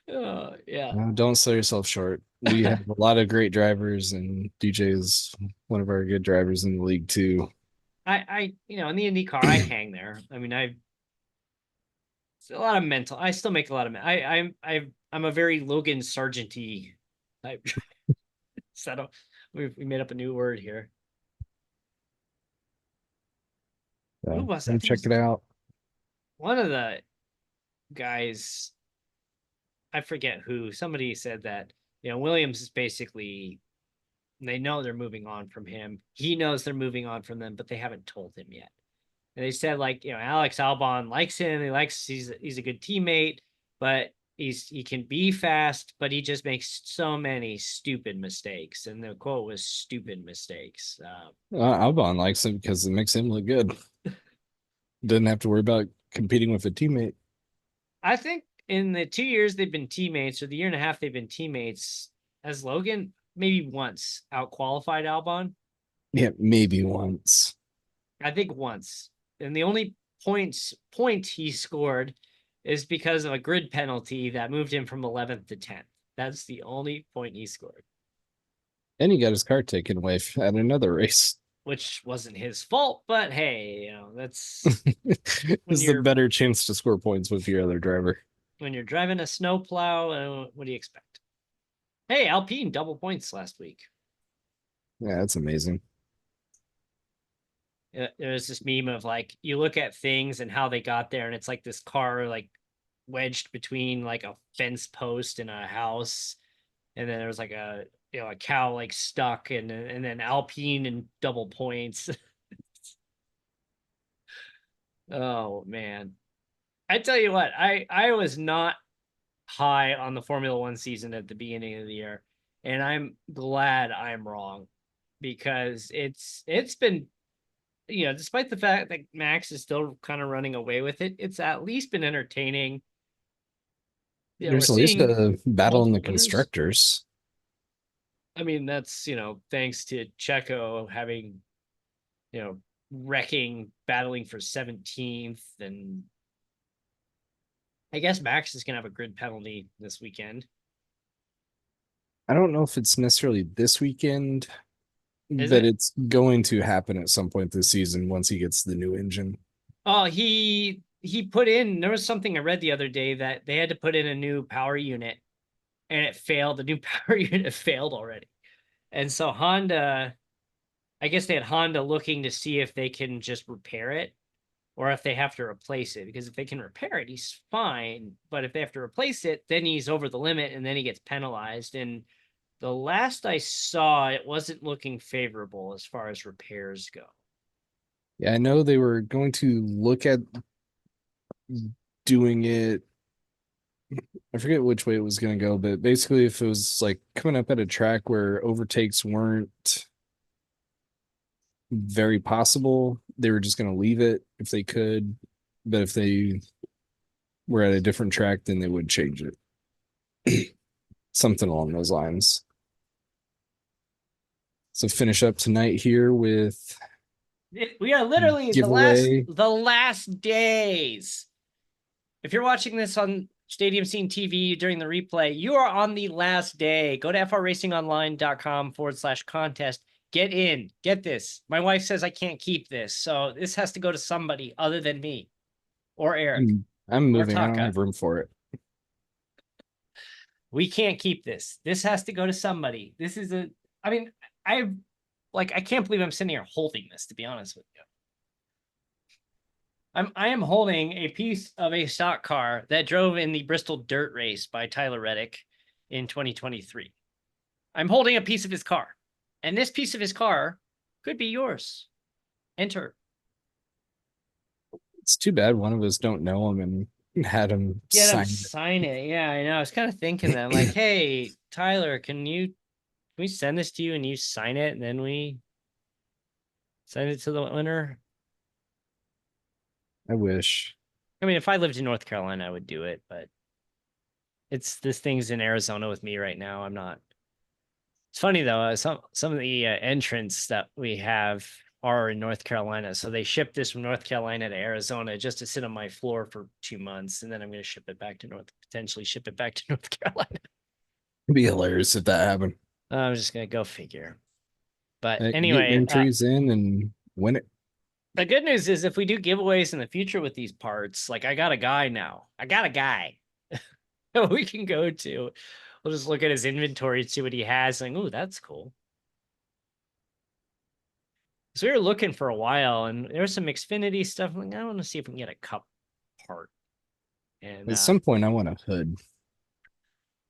Yeah. Don't sell yourself short. We have a lot of great drivers, and DJ is one of our good drivers in the league too. In the Indy car, I hang there. I mean, it's a lot of mental. I still make a lot of. I'm a very Logan Sargenty type. So we made up a new word here. Who So was that? check it out. One of the guys, I forget who. Somebody said that Williams is basically. They know they're moving on from him. He knows they're moving on from them, but they haven't told him yet. And they said like Alex Albon likes him. He's a good teammate, but he can be fast, but he just makes so many stupid mistakes. And the quote was "stupid mistakes." Albon likes him because it makes him look good. Doesn't have to worry about competing with a teammate. I think in the 2 years they've been teammates, or the year and a half they've been teammates, as Logan maybe once out qualified Albon. Yeah, maybe once. I think once, and the only point he scored is because of a grid penalty that moved him from 11th to 10th. That's the only point he scored. And he got his car taken away at another race. Which wasn't his fault, but hey, that's It's the better chance to score points with your other driver. When you're driving a snowplow, what do you expect? Hey, Alpine double points last week. Yeah, that's amazing. There's this meme of like you look at things and how they got there, and it's like this car like wedged between like a fence post and a house, and then there's like a cow like stuck, and then Alpine and double points. Oh man, I tell you what, I was not high on the Formula One season at the beginning of the year, and I'm glad I'm wrong, because it's been despite the fact that Max is still kind of running away with it, it's at least been entertaining. We're There's at least seeing a battle in the multiple winners. constructors. I mean, that's, thanks to Checo having, wrecking, battling for 17th. And I guess Max is going to have a grid penalty this weekend. I don't know if it's necessarily this weekend, Is but it? it's going to happen at some point this season once he gets the new engine. Oh, he put in, there was something I read the other day that they had to put in a new power unit and it failed. The new power unit failed already. And so Honda, I guess they had Honda looking to see if they can just repair it or if they have to replace it. Because if they can repair it, he's fine. But if they have to replace it, then he's over the limit and then he gets penalized. And the last I saw, it wasn't looking favorable as far as repairs go. Yeah, I know they were going to look at doing it. I forget which way it was going to go, but basically, if it was like coming up at a track where overtakes weren't very possible, they were just going to leave it if they could. But if they were at a different track, then they would change it. Something along those lines. So finish up tonight here with We are literally giveaway. the last days. If you're watching this on Stadium Scene TV during the replay, you are on the last day. Go to frracingonline.com/contest. Get in. Get this. My wife says I can't keep this, so this has to go to somebody other than me or Eric I'm or moving. I don't Taka. have room for it. We can't keep this. This has to go to somebody. This is I mean, I can't believe I'm sitting here holding this, to be honest with you. I am holding a piece of a stock car that drove in the Bristol Dirt Race by Tyler Reddick in 2023. I'm holding a piece of his car, and this piece of his car could be yours. Enter. It's too bad one of us don't know him and had him Get him sign sign it. Yeah, I know. I was kind of thinking that. I'm like, hey, Tyler, can we send this to you and you sign it and then we send it to the winner? it. I wish. I mean, if I lived in North Carolina, I would do it, but this thing's in Arizona with me right now. I'm not. It's funny though. Some of the entrants that we have are in North Carolina, so they shipped this from North Carolina to Arizona just to sit on my floor for 2 months, and then I'm going to potentially ship it back to North Carolina. It'd be hilarious if that happened. I'm just going to go figure. But Get your anyway, entries in and win it. the good news is if we do giveaways in the future with these parts, like I got a guy now. I got a guy that we can go to. We'll just look at his inventory and see what he has. Like, oh, that's cool. So we were looking for a while, and there was some Xfinity stuff. I'm like, I want to see if we can get a cup part. And At some point, I want a hood.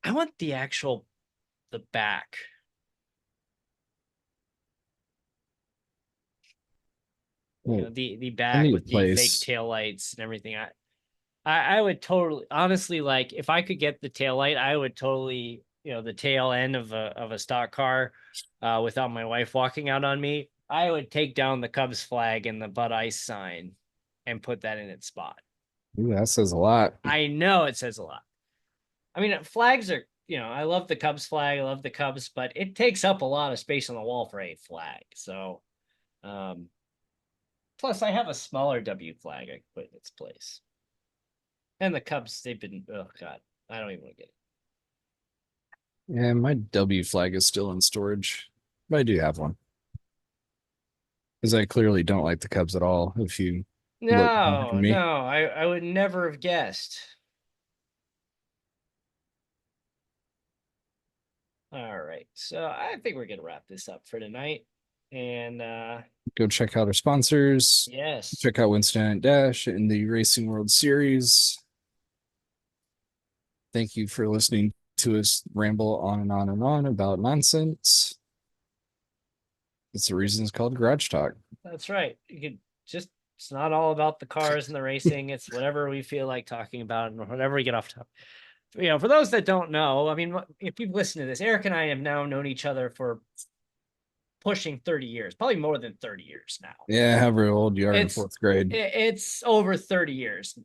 I want the back. The back with the fake tail lights and everything. I would totally, honestly, like if I could get the tail light, I would totally, the tail end of a stock car, without my wife walking out on me. I would take down the Cubs flag and the Bud Ice sign and put that in its spot. Ooh, that says a lot. I know it says a lot. I mean, flags are, I love the Cubs flag. I love the Cubs, but it takes up a lot of space on the wall for a flag. So, plus I have a smaller W flag I could put in its place. And the Cubs, they've been, oh God, I don't even want to get it. Yeah, my W flag is still in storage, but I do have one. Because I clearly don't like the Cubs at all. If you look at me. I would never have guessed. All right, so I think we're gonna wrap this up for tonight, and go check out our sponsors. Yes, check out Winston Dash in the Racing World Series. Thank you for listening to us ramble on and on and on about nonsense. It's the reason it's called Garage Talk. That's right. You could just, it's not all about the cars and the racing. It's whatever we feel like talking about and whatever we get off top. For those that don't know, I mean, if you've listened to this, Eric and I have now known each other for pushing 30 years, probably more than 30 years now. Yeah, however old you are in fourth grade. It's over 30 years.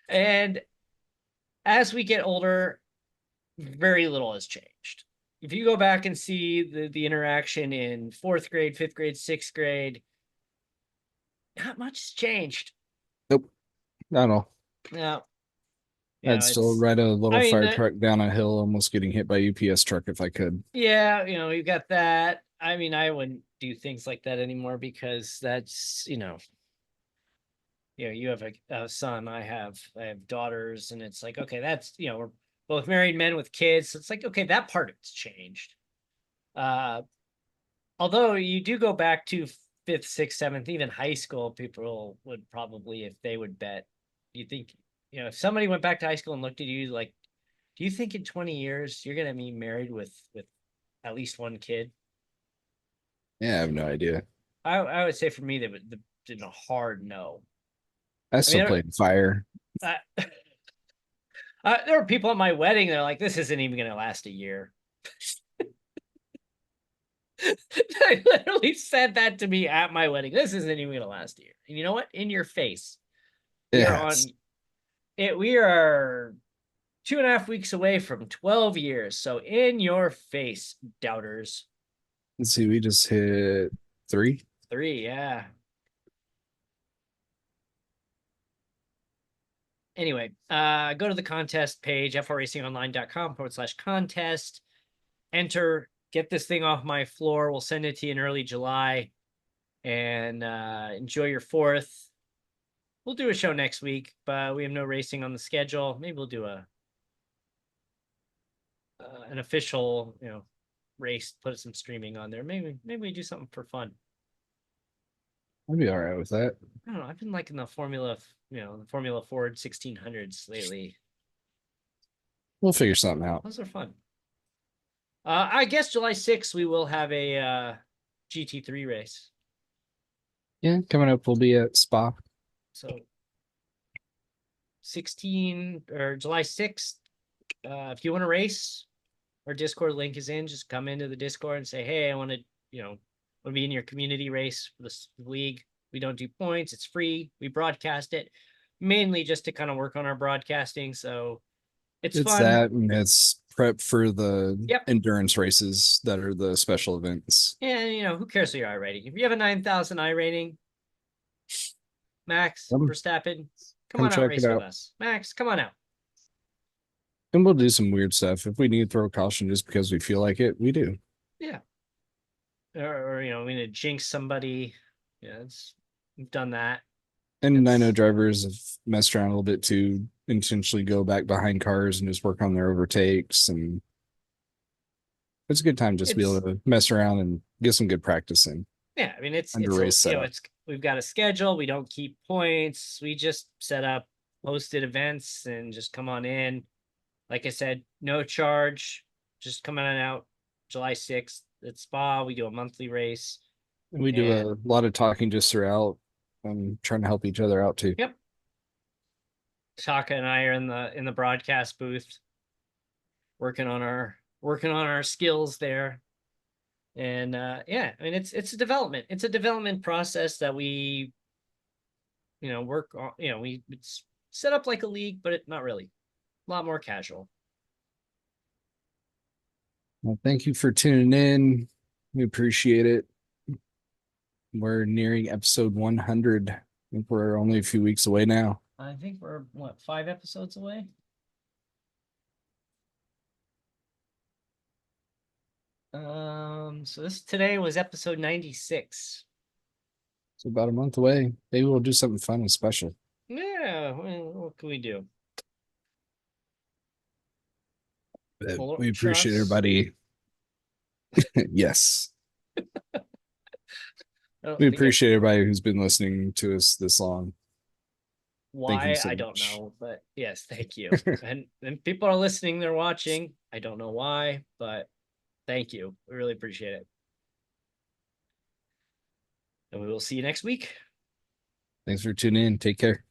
And as we get older, very little has changed. If you go back and see the interaction in fourth grade, fifth grade, sixth grade, not much has changed. Nope, not at all. Yeah. I'd still ride a little fire truck down a hill, almost getting hit by a UPS truck if I could. Yeah, you got that. I mean, I wouldn't do things like that anymore because that's, you have a son, I have daughters, and it's like, okay, that's, we're both married men with kids. So it's like, okay, that part of it's changed. Although you do go back to fifth, sixth, seventh, even high school, people would probably, if they would bet, you think, if somebody went back to high school and looked at you like, do you think in 20 years you're gonna be married with at least one kid? Yeah, I have no idea. I would say for me, they would did a hard no. I still played fire. There were people at my wedding. They're like, "This isn't even going to last a year." I literally said that to me at my wedding. This isn't even going to last a year. And you know what? In your face. We are on it. We are 2.5 weeks away from 12 years. So in your face, doubters. Let's see. We just hit 3. 3, yeah. Anyway, go to the contest page, frracingonline.com/contest. Enter, get this thing off my floor. We'll send it to you in early July. And enjoy your 4th. We'll do a show next week, but we have no racing on the schedule. Maybe we'll do an official, race, put some streaming on there. Maybe we do something for fun. I'd be all right with that. I don't know. I've been liking the Formula Ford 1600s lately. We'll figure something out. Those are fun. I guess July 6th, we will have a GT3 race. Yeah, coming up, we'll be at Spa. So 16 or July 6th, if you want to race, our Discord link is in. Just come into the Discord and say, hey, I want to, be in your community race for the league. We don't do points. It's free. We broadcast it mainly just to kind of work on our broadcasting. So it's fun. That, and it's prep for the endurance races that are the special events. And, who cares what your I rating? If you have a 9,000 I rating, Max Verstappen, come on out, race with us. Max, come on out. And we'll do some weird stuff. If we need to throw a caution just because we feel like it, we do. Yeah. Or we need to jinx somebody. Yeah, we've done that. And I know drivers have messed around a little bit to intentionally go back behind cars and just work on their overtakes. And it's a good time just to be able to mess around and get some good practice in. Yeah, I mean, we've got a schedule. We don't keep points. We just set up hosted events and just come on in. Like I said, no charge. Just come on out July 6th at Spa. We do a monthly race. We do a lot of talking just throughout and trying to help each other out too. Yep. Seca and I are in the broadcast booth working on our skills there. And I mean, it's a development. It's a development process that we work on. It's set up like a league, but not really. A lot more casual. Well, thank you for tuning in. We appreciate it. We're nearing episode 100. I think we're only a few weeks away now. I think we're 5 episodes away? So today was episode 96. So about a month away. Maybe we'll do something fun and special. Yeah, what can we do? We appreciate everybody. Yes. We appreciate everybody who's been listening to us this long. Why, I don't know, but yes, thank you. and people are listening, they're watching. I don't know why, but thank you. We really appreciate it. And we will see you next week. Thanks for tuning in. Take care.